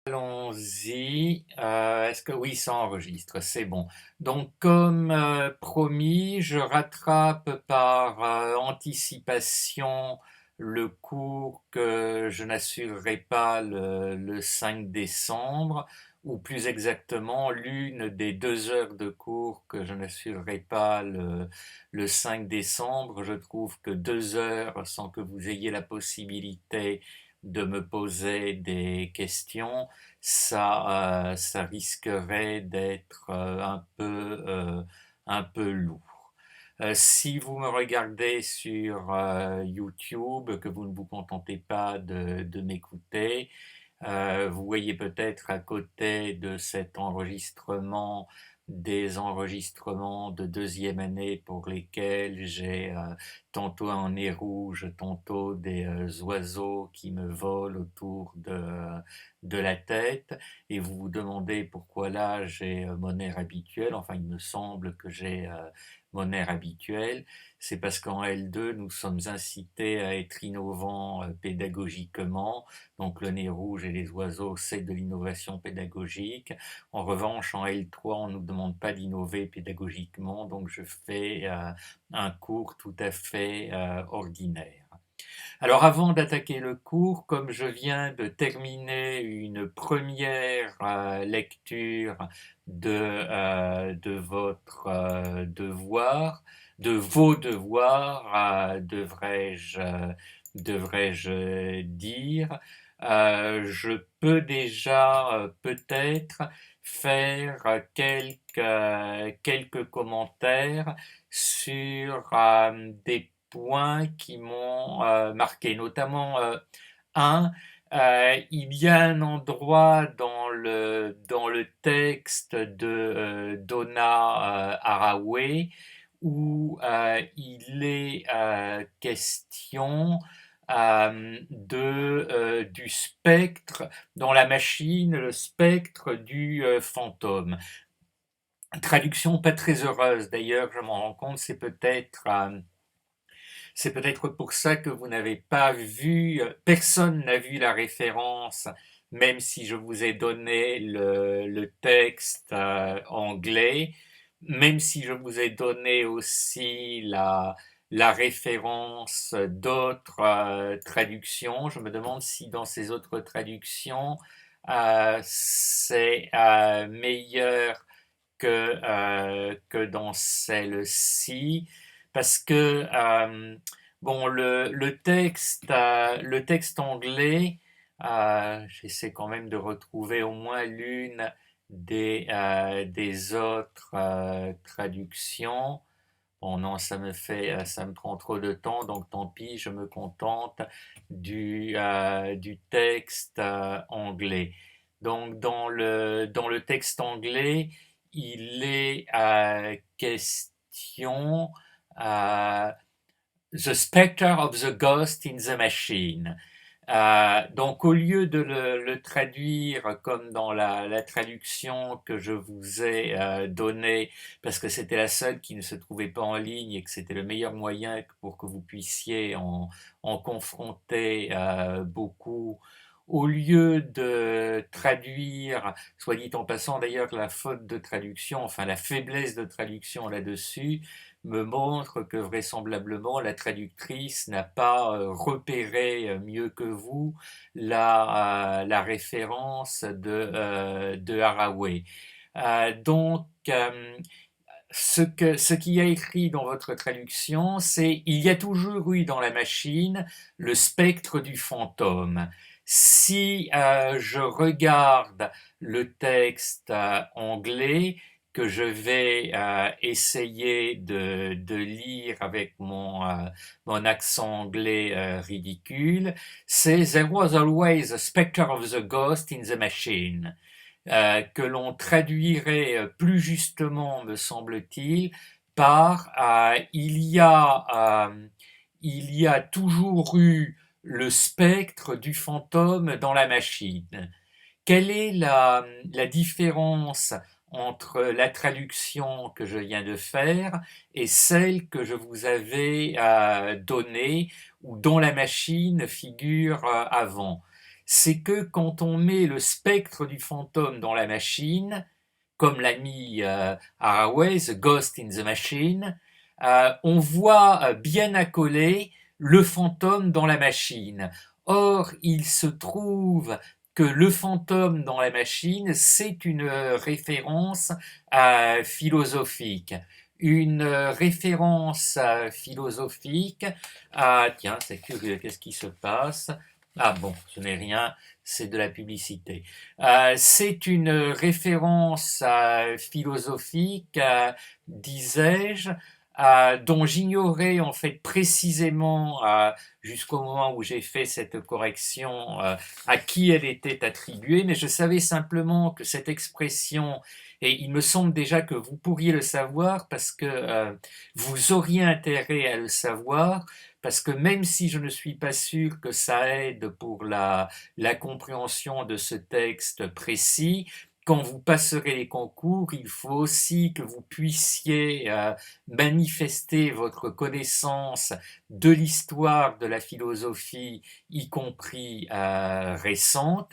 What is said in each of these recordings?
Allons-y. Est-ce que oui, ça enregistre, c'est bon. Donc, comme promis, je rattrape par anticipation le cours que je n'assurerai pas le 5 décembre, ou plus exactement, l'une des 2 heures de cours que je n'assurerai pas le 5 décembre. Je trouve que 2 heures sans que vous ayez la possibilité de me poser des questions, ça risquerait d'être un peu lourd. Si vous me regardez sur YouTube, que vous ne vous contentez pas de m'écouter, vous voyez peut-être à côté de cet enregistrement des enregistrements de deuxième année pour lesquels j'ai tantôt un nez rouge, tantôt des oiseaux qui me volent autour de la tête, et vous vous demandez pourquoi là j'ai mon air habituel. Enfin, il me semble que j'ai mon air habituel. C'est parce qu'en L2 nous sommes incités à être innovants pédagogiquement. Donc le nez rouge et les oiseaux, c'est de l'innovation pédagogique. En revanche, en L3, on ne nous demande pas d'innover pédagogiquement, donc je fais un cours tout à fait ordinaire. Alors avant d'attaquer le cours, comme je viens de terminer une première lecture de votre devoir, de vos devoirs, devrais-je dire, je peux déjà peut-être faire quelques commentaires sur des points qui m'ont marqué, notamment un, il y a un endroit dans le texte de Donna Haraway où il est question du spectre dans la machine, le spectre du fantôme. Traduction pas très heureuse d'ailleurs, je m'en rends compte, c'est peut-être pour ça que vous n'avez pas vu, personne n'a vu la référence, même si je vous ai donné le texte anglais, même si je vous ai donné aussi la référence d'autres traductions. Je me demande si dans ces autres traductions, c'est meilleur que dans celle-ci, parce que bon, le texte anglais, j'essaie quand même de retrouver au moins l'une des autres traductions. Bon non, ça me prend trop de temps, donc tant pis, je me contente du texte anglais. Donc dans le texte anglais, il est question The Spectre of the Ghost in the Machine. Donc au lieu de le traduire comme dans la traduction que je vous ai donnée, parce que c'était la seule qui ne se trouvait pas en ligne et que c'était le meilleur moyen pour que vous puissiez en confronter beaucoup, au lieu de traduire, soit dit en passant d'ailleurs, la faute de traduction, enfin la faiblesse de traduction là-dessus, me montre que vraisemblablement la traductrice n'a pas repéré mieux que vous la référence de Haraway. Donc, ce qui a écrit dans votre traduction, c'est il y a toujours eu dans la machine le spectre du fantôme. Si je regarde le texte anglais, que je vais essayer de lire avec mon accent anglais ridicule, c'est There was always a spectre of the ghost in the machine, que l'on traduirait plus justement, me semble-t-il, par il y a toujours eu le spectre du fantôme dans la machine. Quelle est la différence entre la traduction que je viens de faire et celle que je vous avais donnée ou dont la machine figure avant? c'est que quand on met le spectre du fantôme dans la machine, comme l'a mis Haraway, The Ghost in the Machine, on voit bien accolé le fantôme dans la machine. Or, il se trouve que le fantôme dans la machine, c'est une référence philosophique. Une référence philosophique. Tiens, c'est curieux, qu'est-ce qui se passe? Ah bon, ce n'est rien, c'est de la publicité. C'est une référence philosophique, disais-je, dont j'ignorais en fait précisément, jusqu'au moment où j'ai fait cette correction, à qui elle était attribuée, mais je savais simplement que cette expression, et il me semble déjà que vous pourriez le savoir parce que vous auriez intérêt à le savoir, parce que même si je ne suis pas sûr que ça aide pour la compréhension de ce texte précis, quand vous passerez les concours, il faut aussi que vous puissiez manifester votre connaissance de l'histoire de la philosophie, y compris récente.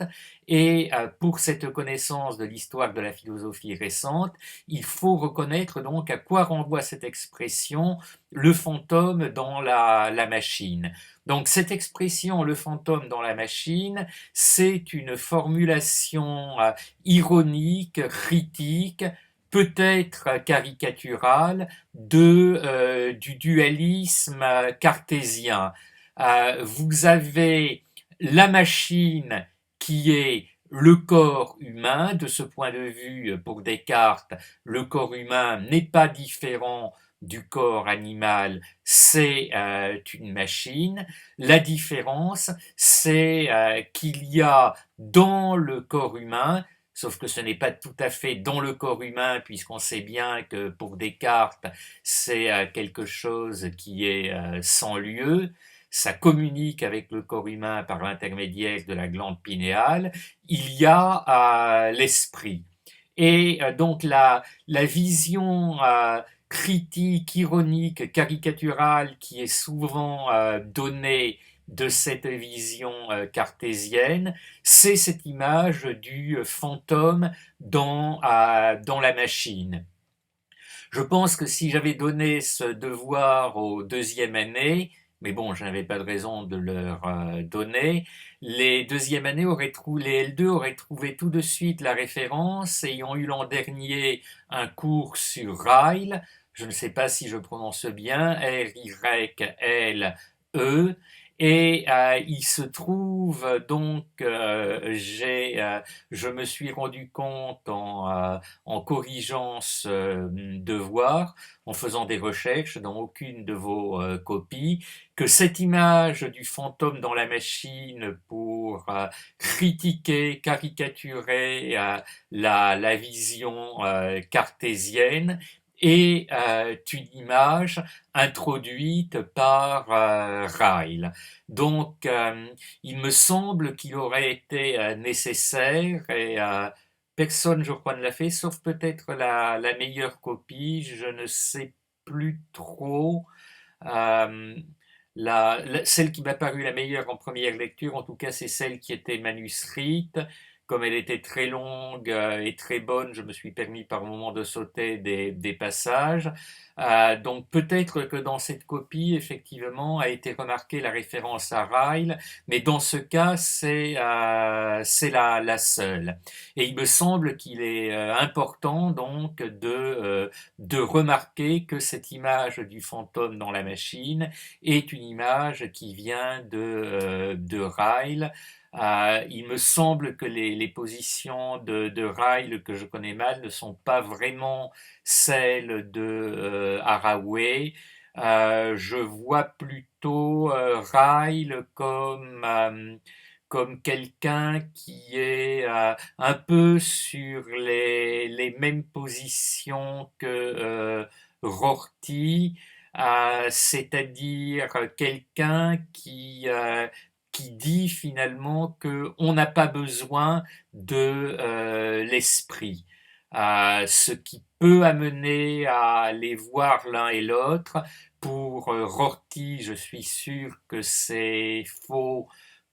Et pour cette connaissance de l'histoire de la philosophie récente, il faut reconnaître donc à quoi renvoie cette expression le fantôme dans la machine. Donc cette expression le fantôme dans la machine, c'est une formulation ironique, critique, peut-être caricaturale du dualisme cartésien. Vous avez la machine qui est le corps humain. De ce point de vue, pour Descartes, le corps humain n'est pas différent du corps animal, c'est une machine. La différence, c'est qu'il y a dans le corps humain, sauf que ce n'est pas tout à fait dans le corps humain, puisqu'on sait bien que pour Descartes, c'est quelque chose qui est sans lieu, ça communique avec le corps humain par l'intermédiaire de la glande pinéale, il y a l'esprit. Et donc la vision critique, ironique, caricaturale qui est souvent donnée de cette vision cartésienne, c'est cette image du fantôme dans la machine. Je pense que si j'avais donné ce devoir aux deuxième année, mais bon, je n'avais pas de raison de leur donner, les deuxième années les L2 auraient trouvé tout de suite la référence et ont eu l'an dernier un cours sur Ryle, je ne sais pas si je prononce bien, R-Y-L-E, et il se trouve donc, je me suis rendu compte en corrigeant ce devoir, en faisant des recherches dans aucune de vos copies, que cette image du fantôme dans la machine pour critiquer, caricaturer la vision cartésienne est une image introduite par Ryle. Donc, il me semble qu'il aurait été nécessaire et personne, je crois, ne l'a fait, sauf peut-être la meilleure copie, je ne sais plus trop. Euh, Celle qui m'a paru la meilleure en première lecture, en tout cas, c'est celle qui était manuscrite. Comme elle était très longue et très bonne, je me suis permis par moment de sauter des passages. Donc peut-être que dans cette copie, effectivement, a été remarquée la référence à Ryle, mais dans ce cas, c'est la seule. Et il me semble qu'il est important donc de remarquer que cette image du fantôme dans la machine est une image qui vient de Ryle. Il me semble que les positions de Ryle que je connais mal ne sont pas vraiment celles de Haraway. Je vois plutôt Ryle comme quelqu'un qui est un peu sur les mêmes positions que Rorty, c'est-à-dire quelqu'un qui dit finalement qu'on n'a pas besoin de l'esprit, ce qui peut amener à les voir l'un et l'autre. Pour Rorty, je suis sûr que c'est faux.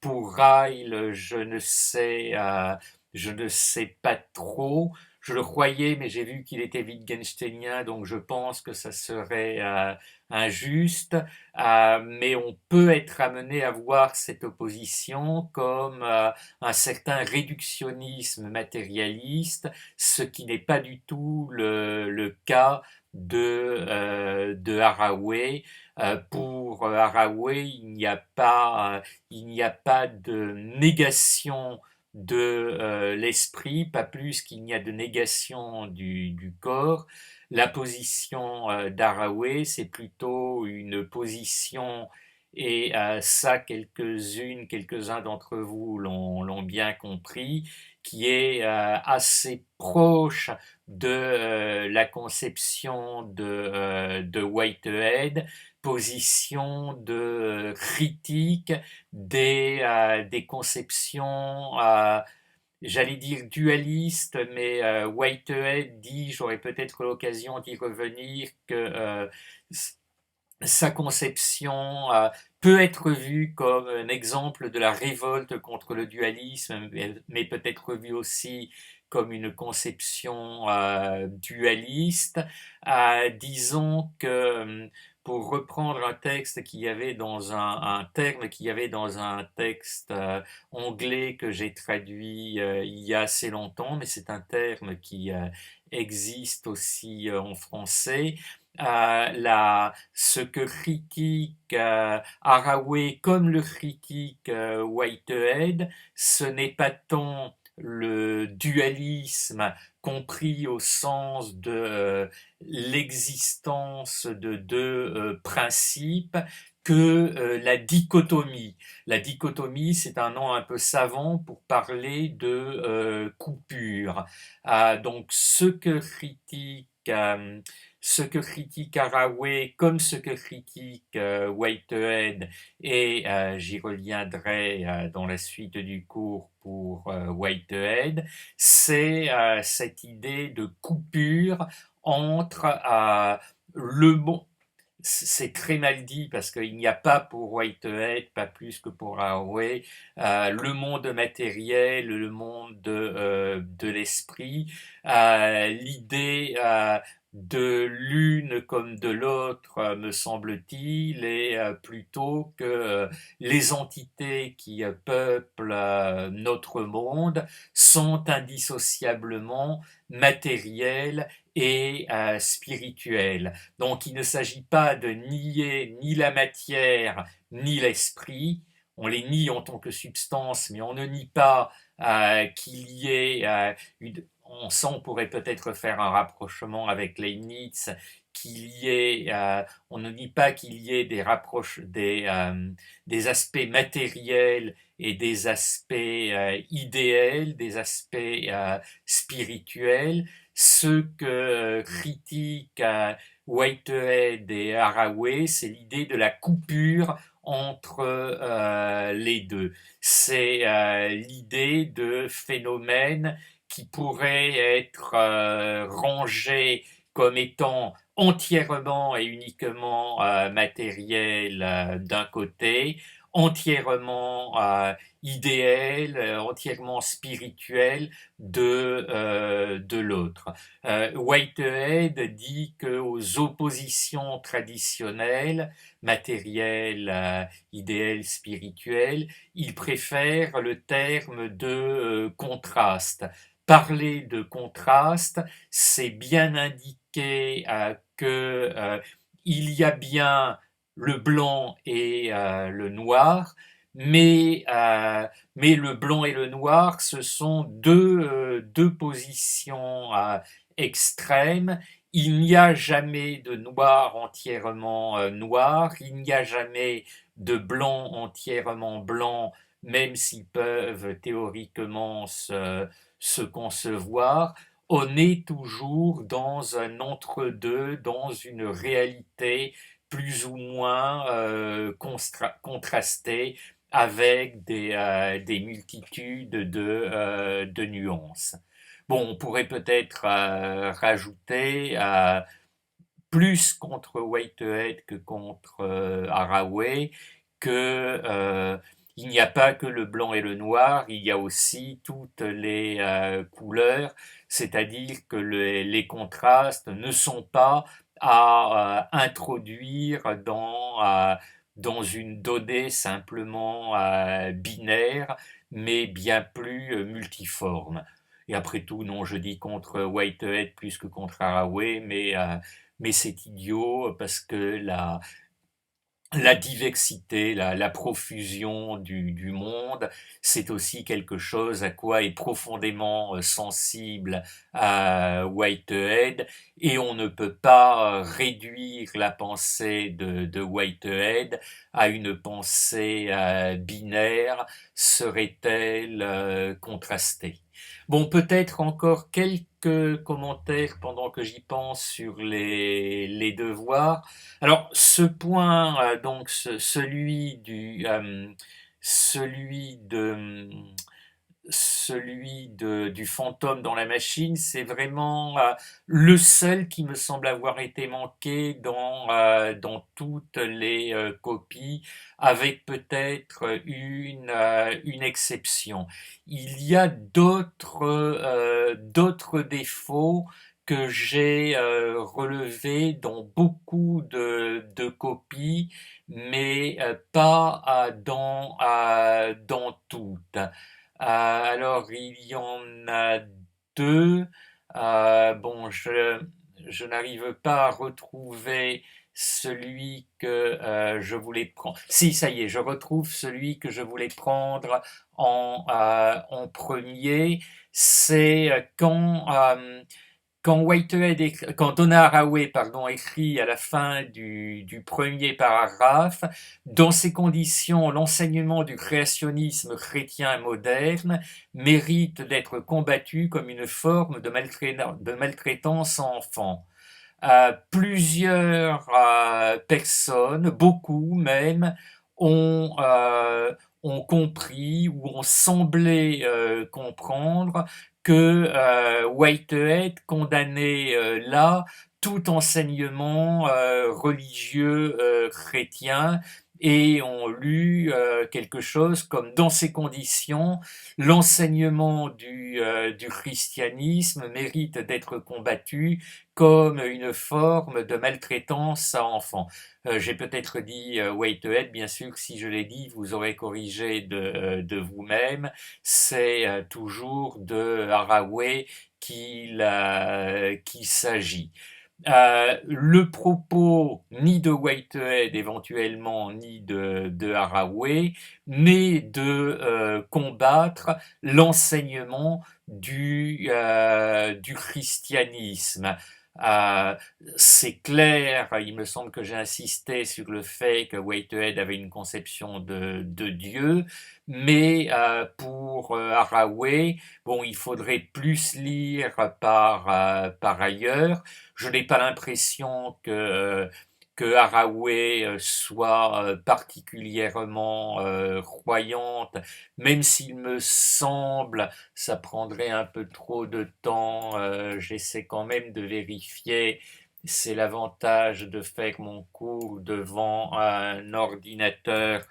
Pour Ryle, je ne sais pas trop. Je le croyais, mais j'ai vu qu'il était wittgensteinien, donc je pense que ça serait injuste. Mais on peut être amené à voir cette opposition comme un certain réductionnisme matérialiste, ce qui n'est pas du tout le cas de Haraway. Pour Haraway, il n'y a pas de négation de l'esprit, pas plus qu'il n'y a de négation du corps. La position d'Haraway, c'est plutôt une position, et ça quelques-uns d'entre vous l'ont bien compris, qui est assez proche de la conception de Whitehead, position de critique des conceptions, j'allais dire dualistes, mais Whitehead dit, j'aurai peut-être l'occasion d'y revenir, que sa conception peut être vue comme un exemple de la révolte contre le dualisme, mais peut être vue aussi comme une conception dualiste. Disons que, pour reprendre un texte qu'il y avait dans un terme qu'il y avait dans un texte anglais que j'ai traduit il y a assez longtemps, mais c'est un terme qui existe aussi en français. Ce que critique Haraway comme le critique Whitehead, ce n'est pas tant le dualisme compris au sens de l'existence de deux principes que la dichotomie. La dichotomie, c'est un nom un peu savant pour parler de coupure. Donc ce que critique Haraway comme ce que critique Whitehead, et j'y reviendrai dans la suite du cours pour Whitehead, c'est cette idée de coupure entre le bon. C'est très mal dit parce qu'il n'y a pas pour Whitehead, pas plus que pour Haraway, le monde matériel, le monde de l'esprit. L'idée de l'une comme de l'autre, me semble-t-il, est plutôt que les entités qui peuplent notre monde sont indissociablement matérielles et spirituelles. Donc il ne s'agit pas de nier ni la matière ni l'esprit. On les nie en tant que substance, mais on ne nie pas qu'il y ait on pourrait peut-être faire un rapprochement avec Leibniz, on ne dit pas qu'il y ait des aspects matériels et des aspects idéels, des aspects spirituels. Ce que critiquent Whitehead et Haraway, c'est l'idée de la coupure entre les deux. C'est l'idée de phénomènes qui pourraient être rangés comme étant entièrement et uniquement matériels d'un côté, entièrement idéal, entièrement spirituel de l'autre. Whitehead dit qu'aux oppositions traditionnelles, matérielles, idéales, spirituelles, il préfère le terme de contraste. Parler de contraste, c'est bien indiquer que il y a bien le blanc et le noir, mais le blanc et le noir, ce sont deux positions extrêmes. Il n'y a jamais de noir entièrement noir, il n'y a jamais de blanc entièrement blanc, même s'ils peuvent théoriquement se concevoir. On est toujours dans un entre-deux, dans une réalité plus ou moins contrastée, avec des multitudes de nuances. Bon, on pourrait peut-être rajouter, plus contre Whitehead que contre Haraway, que il n'y a pas que le blanc et le noir, il y a aussi toutes les couleurs, c'est-à-dire que les contrastes ne sont pas à introduire dans une donnée simplement binaire, mais bien plus multiforme. Et après tout, non, je dis contre Whitehead plus que contre Haraway, mais c'est idiot parce que la diversité, la profusion du monde, c'est aussi quelque chose à quoi est profondément sensible à Whitehead, et on ne peut pas réduire la pensée de Whitehead à une pensée binaire, serait-elle contrastée. Bon, peut-être encore quelques commentaires pendant que j'y pense sur les devoirs. Alors, ce point, donc celui de, du fantôme dans la machine, c'est vraiment le seul qui me semble avoir été manqué dans toutes les copies, avec peut-être une exception. Il y a d'autres défauts que j'ai relevés dans beaucoup de copies, mais pas dans toutes. Alors, il y en a deux. Bon, je n'arrive pas à retrouver celui que je voulais prendre. Si, ça y est, je retrouve celui que je voulais prendre en premier. C'est quand Donna Haraway, pardon, écrit à la fin du premier paragraphe, dans ces conditions, l'enseignement du créationnisme chrétien moderne mérite d'être combattu comme une forme de maltraitance enfant. Plusieurs personnes, beaucoup même, ont, euh, ont compris ou ont semblé comprendre que Whitehead condamnait là tout enseignement religieux chrétien, et ont lu quelque chose comme: dans ces conditions, l'enseignement du christianisme mérite d'être combattu comme une forme de maltraitance à enfants. J'ai peut-être dit Whitehead, bien sûr, si je l'ai dit, vous aurez corrigé de vous-même. C'est toujours de Haraway qu'il s'agit. Le propos ni de Whitehead éventuellement ni de Haraway, mais de combattre l'enseignement du christianisme. Euh, c'est clair, il me semble que j'ai insisté sur le fait que Whitehead avait une conception de Dieu, mais pour Haraway, bon, il faudrait plus lire par ailleurs. Je n'ai pas l'impression que Haraway soit particulièrement croyante, même s'il me semble, ça prendrait un peu trop de temps, j'essaie quand même de vérifier. C'est l'avantage de faire mon cours devant un ordinateur.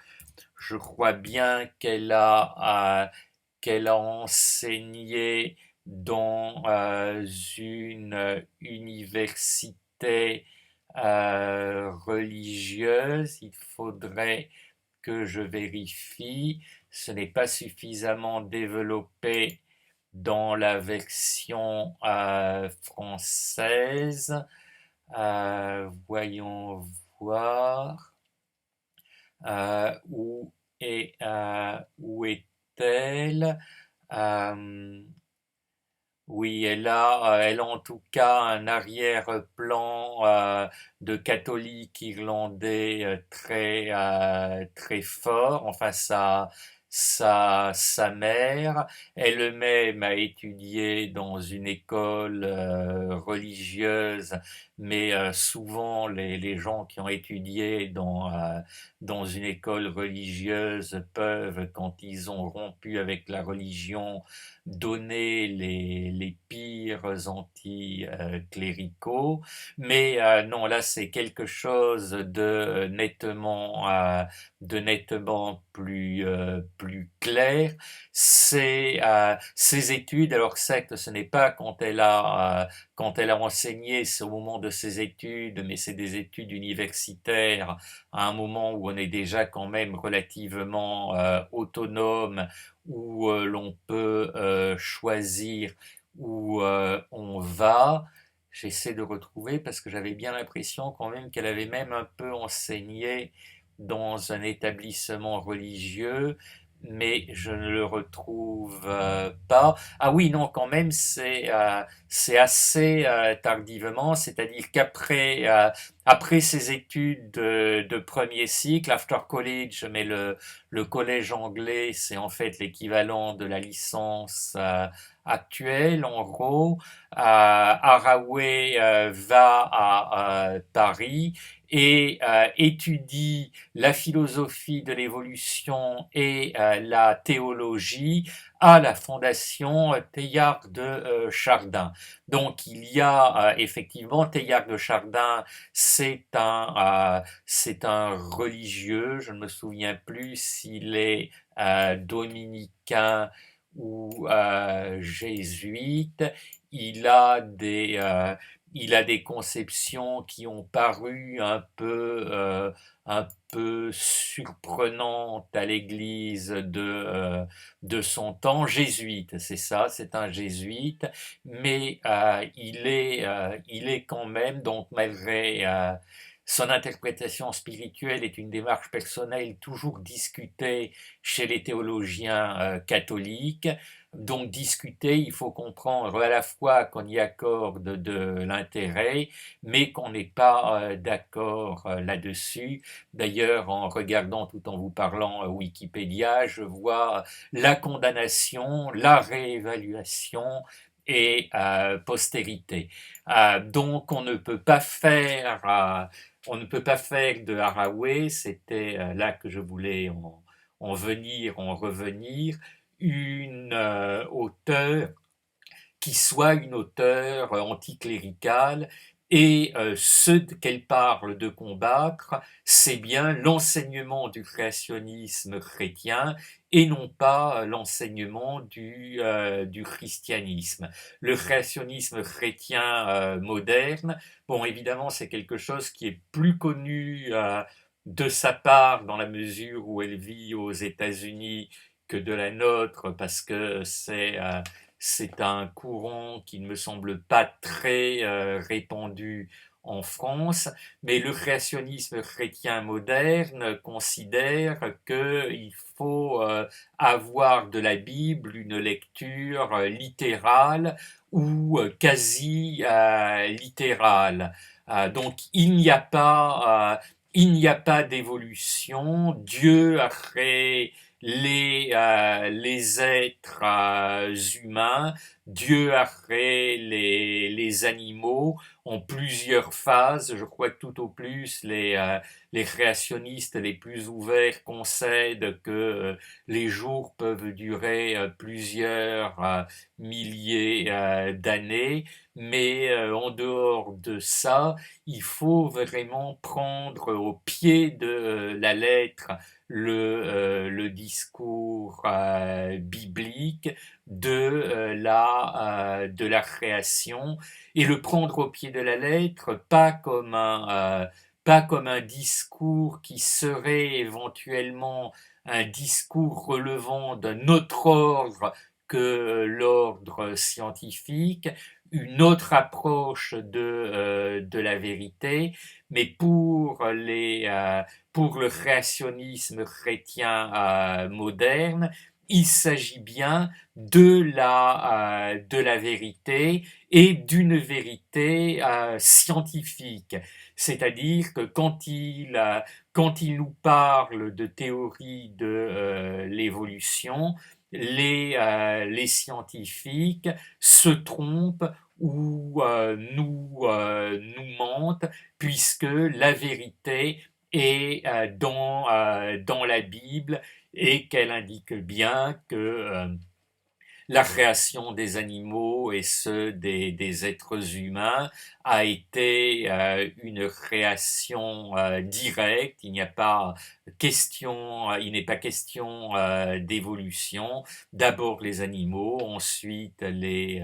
Je crois bien qu'elle a enseigné dans une université religieuse. Il faudrait que je vérifie. Ce n'est pas suffisamment développé dans la version française. Voyons voir. Où où est-elle? Euh, oui, elle a en tout cas un arrière-plan de catholique irlandais très fort. Enfin, sa mère, elle-même a étudié dans une école religieuse, mais souvent les gens qui ont étudié dans une école religieuse peuvent, quand ils ont rompu avec la religion, donner les pires dires anti-cléricaux, mais non, là c'est quelque chose de nettement plus clair. Ces études, alors certes, ce n'est pas quand elle a enseigné, c'est au moment de ses études, mais c'est des études universitaires à un moment où on est déjà quand même relativement autonome, où l'on peut choisir où on va. J'essaie de retrouver parce que j'avais bien l'impression quand même qu'elle avait même un peu enseigné dans un établissement religieux, mais je ne le retrouve pas. Ah oui, non, quand même, c'est assez tardivement, c'est-à-dire après ses études de premier cycle, after college, mais le collège anglais, c'est en fait l'équivalent de la licence actuelle, en gros. Haraway va à Paris et étudie la philosophie de l'évolution et la théologie à la Fondation Teilhard de Chardin. Donc il y a effectivement Teilhard de Chardin, c'est un religieux, je ne me souviens plus s'il est dominicain ou jésuite. Il a il a des conceptions qui ont paru un peu surprenantes à l'Église de son temps. Jésuite, c'est ça, c'est un jésuite, mais il est quand même, donc malgré son interprétation spirituelle est une démarche personnelle toujours discutée chez les théologiens catholiques. Donc discuter, il faut comprendre à la fois qu'on y accorde de l'intérêt, mais qu'on n'est pas d'accord là-dessus. D'ailleurs, en regardant tout en vous parlant Wikipédia, je vois la condamnation, la réévaluation et postérité. Donc on ne peut pas faire de Haraway, c'était là que je voulais en revenir, une auteure qui soit une auteure anticléricale et ce qu'elle parle de combattre, c'est bien l'enseignement du créationnisme chrétien et non pas l'enseignement du christianisme. Le créationnisme chrétien moderne, bon évidemment c'est quelque chose qui est plus connu de sa part dans la mesure où elle vit aux États-Unis que de la nôtre parce que c'est un courant qui ne me semble pas très répandu en France, mais le créationnisme chrétien moderne considère qu'il faut avoir de la Bible une lecture littérale ou quasi littérale. Donc il n'y a pas d'évolution. Dieu a créé les êtres humains, Dieu a créé les animaux en plusieurs phases. Je crois que tout au plus, les créationnistes les plus ouverts concèdent que les jours peuvent durer plusieurs milliers d'années, mais en dehors de ça, il faut vraiment prendre au pied de la lettre le discours biblique de la création et le prendre au pied de la lettre, pas comme un discours qui serait éventuellement un discours relevant d'un autre ordre que l'ordre scientifique, une autre approche de la vérité, mais pour le créationnisme chrétien moderne, il s'agit bien de la vérité et d'une vérité scientifique. C'est-à-dire que quand il nous parle de théorie de l'évolution, les scientifiques se trompent ou nous mentent, puisque la vérité est dans la Bible et qu'elle indique bien que la création des animaux et ceux des êtres humains a été une création directe. Il n'y a pas il n'est pas question d'évolution. D'abord les animaux, ensuite les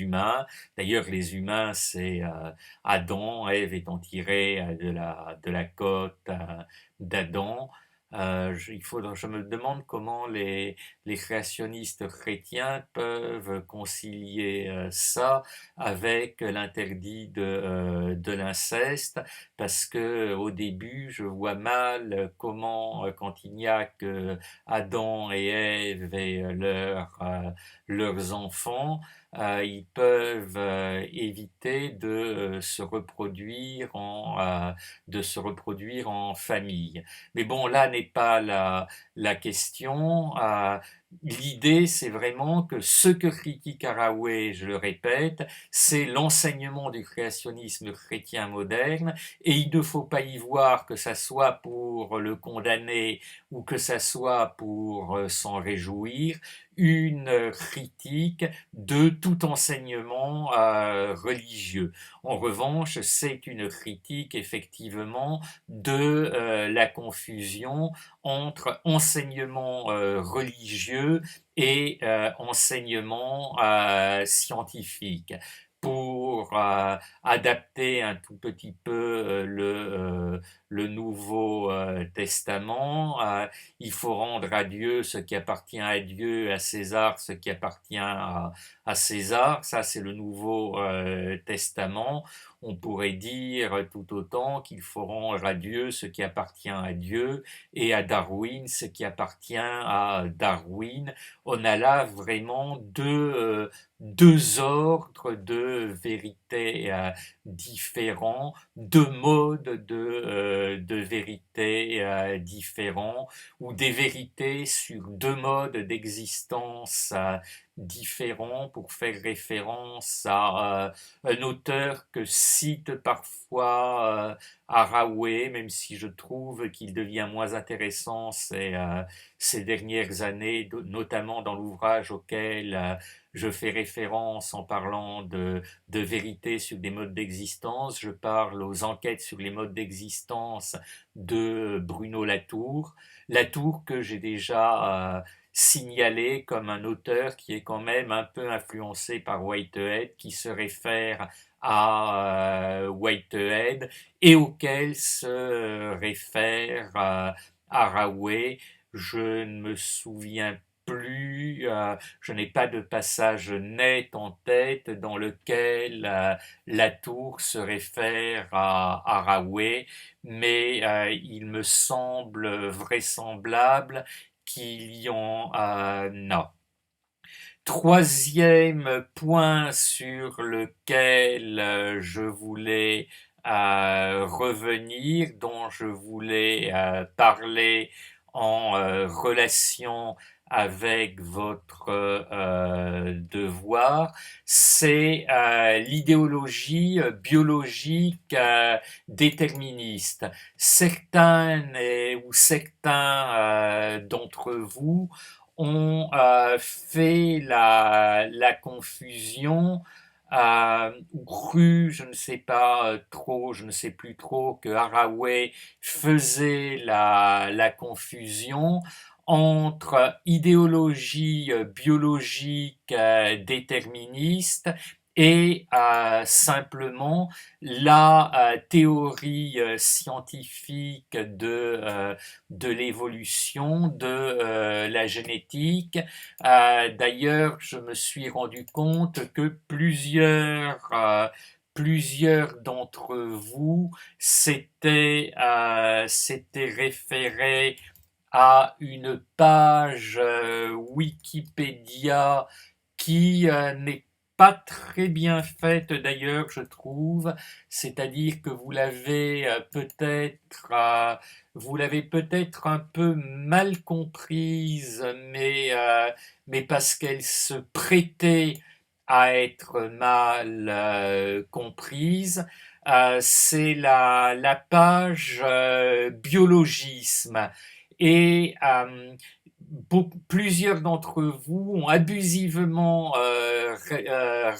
humains. D'ailleurs, les humains, c'est Adam, Ève étant tirés de la côte d'Adam. Je me demande comment les créationnistes chrétiens peuvent concilier ça avec l'interdit de l'inceste, parce que au début, je vois mal comment, quand il n'y a que Adam et Ève et leurs enfants, ils peuvent éviter de se reproduire en famille. Mais bon, là n'est pas la question. L'idée, c'est vraiment que ce que critique Haraway, je le répète, c'est l'enseignement du créationnisme chrétien moderne, et il ne faut pas y voir, que ça soit pour le condamner ou que ça soit pour s'en réjouir, une critique de tout enseignement religieux. En revanche, c'est une critique effectivement de la confusion entre enseignement religieux et enseignement scientifique. Pour adapter un tout petit peu le Nouveau Testament, il faut rendre à Dieu ce qui appartient à Dieu, à César ce qui appartient à César. Ça, c'est le Nouveau Testament. On pourrait dire tout autant qu'il faut rendre à Dieu ce qui appartient à Dieu et à Darwin ce qui appartient à Darwin. On a là vraiment deux ordres de vérité différents, deux modes de vérité différents, ou des vérités sur deux modes d'existence différents, pour faire référence à un auteur que cite parfois Haraway, même si je trouve qu'il devient moins intéressant ces dernières années, notamment dans l'ouvrage auquel je fais référence en parlant de vérité sur des modes d'existence. Je parle aux enquêtes sur les modes d'existence de Bruno Latour. Latour, que j'ai déjà signalé comme un auteur qui est quand même un peu influencé par Whitehead, qui se réfère à Whitehead et auquel se réfère Haraway. Je ne me souviens plus, je n'ai pas de passage net en tête dans lequel Latour se réfère à Haraway, mais il me semble vraisemblable qu'il y en a. Troisième point sur lequel je voulais revenir, dont je voulais parler en relation avec votre devoir, c'est l'idéologie biologique déterministe. Certains d'entre vous ont fait la confusion ou cru, je ne sais pas trop, je ne sais plus trop, que Haraway faisait la confusion entre idéologie biologique déterministe et simplement la théorie scientifique de l'évolution, de la génétique. D'ailleurs, je me suis rendu compte que plusieurs d'entre vous s'étaient référés à une page Wikipédia qui n'est pas très bien faite d'ailleurs, je trouve. C'est-à-dire que vous l'avez peut-être un peu mal comprise, mais parce qu'elle se prêtait à être mal comprise. C'est la page biologisme. Et plusieurs d'entre vous ont abusivement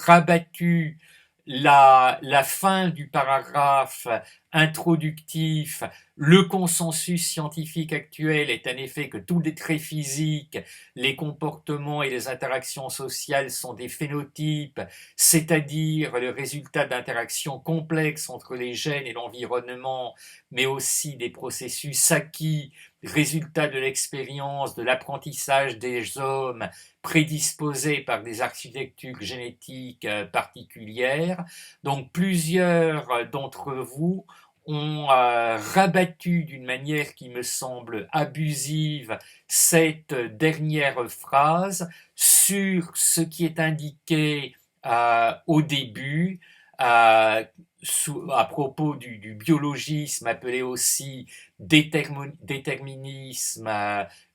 rabattu la fin du paragraphe introductif. Le consensus scientifique actuel est en effet que tous les traits physiques, les comportements et les interactions sociales sont des phénotypes, c'est-à-dire le résultat d'interactions complexes entre les gènes et l'environnement, mais aussi des processus acquis, résultat de l'expérience, de l'apprentissage des hommes prédisposés par des architectures génétiques particulières. Donc plusieurs d'entre vous ont rabattu d'une manière qui me semble abusive cette dernière phrase sur ce qui est indiqué au début, euh, à propos du biologisme, appelé aussi déterminisme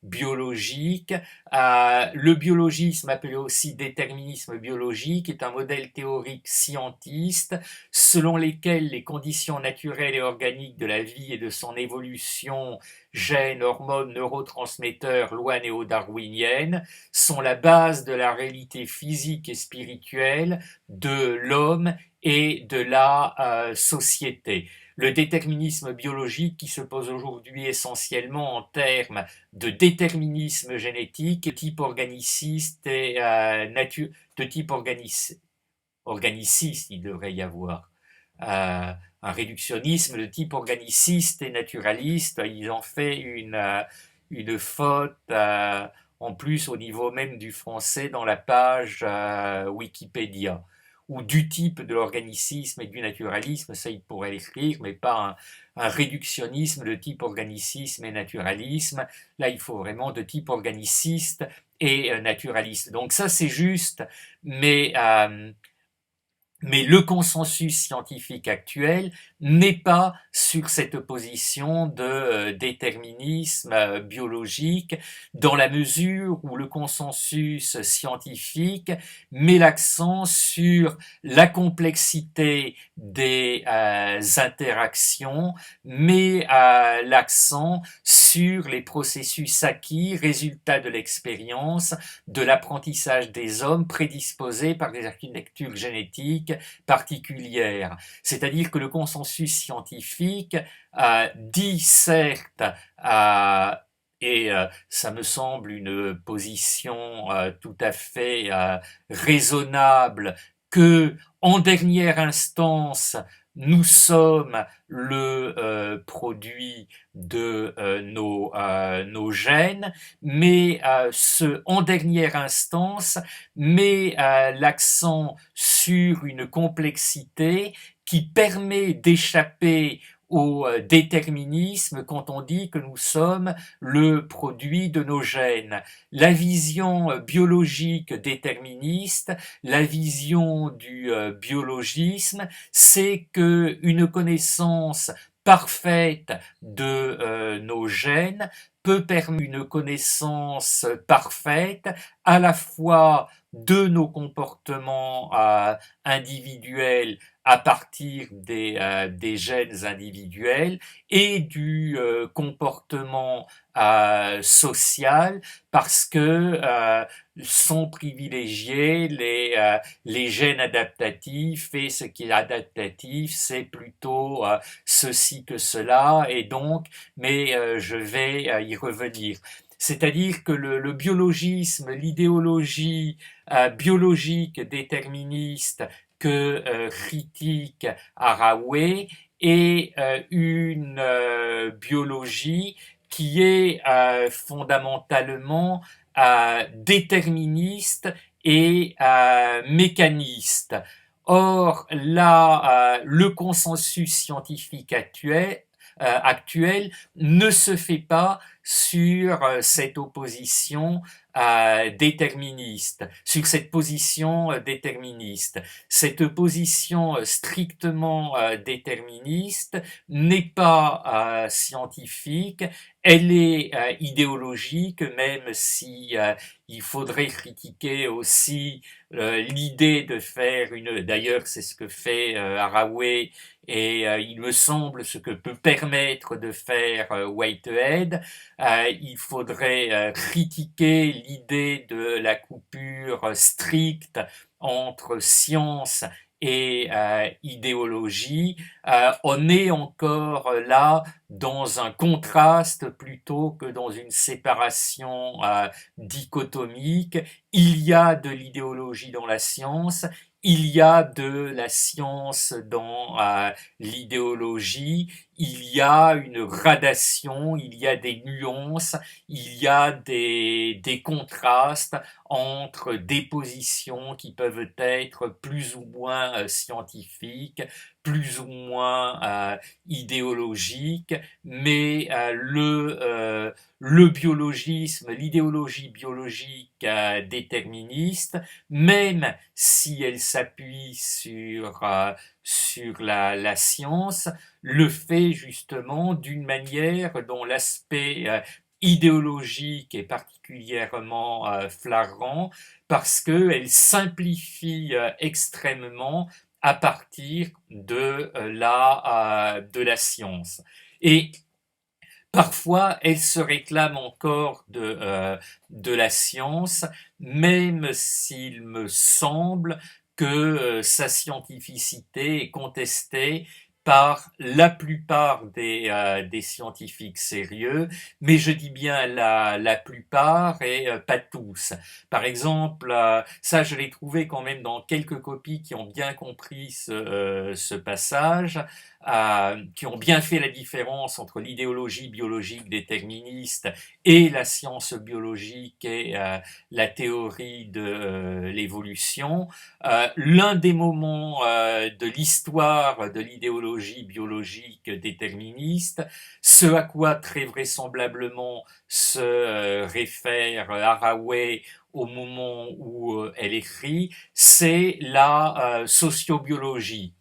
biologique. Le biologisme, appelé aussi déterminisme biologique, est un modèle théorique scientiste selon lesquels les conditions naturelles et organiques de la vie et de son évolution, gènes, hormones, neurotransmetteurs, lois néo-darwiniennes, sont la base de la réalité physique et spirituelle de l'homme et de la société. Le déterminisme biologique qui se pose aujourd'hui essentiellement en termes de déterminisme génétique, de type organiciste et de type organiciste, il devrait y avoir. Un réductionnisme de type organiciste et naturaliste, ils ont fait une faute en plus au niveau même du français dans la page Wikipédia, ou du type de l'organicisme et du naturalisme, ça il pourrait l'écrire, mais pas un réductionnisme de type organicisme et naturalisme. Là il faut vraiment de type organiciste et naturaliste. Donc ça c'est juste, mais le consensus scientifique actuel n'est pas sur cette position de déterminisme biologique, dans la mesure où le consensus scientifique met l'accent sur la complexité des interactions, met l'accent sur les processus acquis, résultats de l'expérience, de l'apprentissage des hommes prédisposés par des architectures génétiques particulière. C'est-à-dire que le consensus scientifique dit certes, et ça me semble une position tout à fait raisonnable, que en dernière instance, nous sommes le produit de nos gènes, mais en dernière instance met l'accent sur une complexité qui permet d'échapper au déterminisme quand on dit que nous sommes le produit de nos gènes. La vision biologique déterministe, la vision du biologisme, c'est que une connaissance parfaite de nos gènes peut permettre une connaissance parfaite à la fois de nos comportements individuels à partir des gènes individuels et du comportement social, parce que sont privilégiés les gènes adaptatifs, et ce qui est adaptatif c'est plutôt ceci que cela, et donc mais je vais y revenir. C'est-à-dire que le biologisme, l'idéologie biologique déterministe que critique Haraway est une biologie qui est fondamentalement déterministe et mécaniste. Or, là, le consensus scientifique actuel ne se fait pas sur cette opposition déterministe, sur cette position déterministe. Cette position strictement déterministe n'est pas scientifique, elle est idéologique, même si il faudrait critiquer aussi l'idée de faire d'ailleurs c'est ce que fait Haraway, et il me semble ce que peut permettre de faire Whitehead, il faudrait critiquer l'idée de la coupure stricte entre science et idéologie. On est encore là dans un contraste plutôt que dans une séparation dichotomique. Il y a de l'idéologie dans la science, il y a de la science dans l'idéologie, il y a une gradation, il y a des nuances, il y a des contrastes entre des positions qui peuvent être plus ou moins scientifiques, plus ou moins idéologiques, mais le biologisme, l'idéologie biologique déterministe, même si elle s'appuie sur la science, le fait justement d'une manière dont l'aspect idéologique est particulièrement flagrant parce qu'elle simplifie extrêmement à partir de la science. Et parfois, elle se réclame encore de la science, même s'il me semble que sa scientificité est contestée par la plupart des scientifiques sérieux, mais je dis bien la plupart et pas tous. Par exemple, ça je l'ai trouvé quand même dans quelques copies qui ont bien compris ce passage, qui ont bien fait la différence entre l'idéologie biologique déterministe et la science biologique et la théorie de l'évolution. L'un des moments de l'histoire de l'idéologie biologique déterministe, ce à quoi très vraisemblablement se réfère Haraway au moment où elle écrit, c'est la sociobiologie.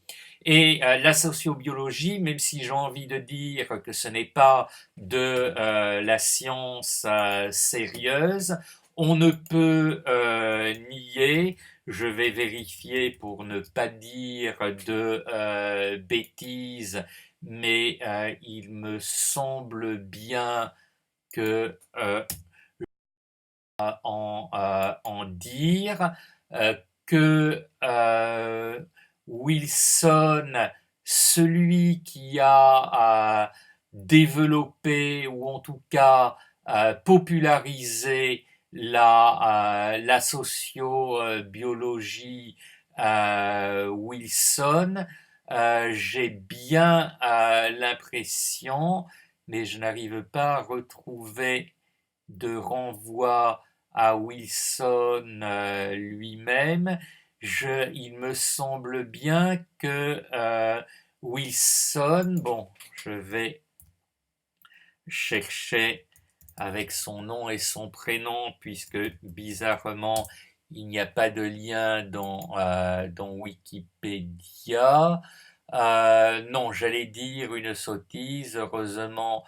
Et la sociobiologie, même si j'ai envie de dire que ce n'est pas de la science sérieuse, on ne peut nier, je vais vérifier pour ne pas dire de bêtises, mais il me semble bien que en dire que Wilson, celui qui a développé ou en tout cas popularisé la sociobiologie Wilson, j'ai bien l'impression, mais je n'arrive pas à retrouver de renvoi à Wilson lui-même, il me semble bien que Wilson, bon, je vais chercher avec son nom et son prénom, puisque bizarrement, il n'y a pas de lien dans Wikipédia. Non, j'allais dire une sottise, heureusement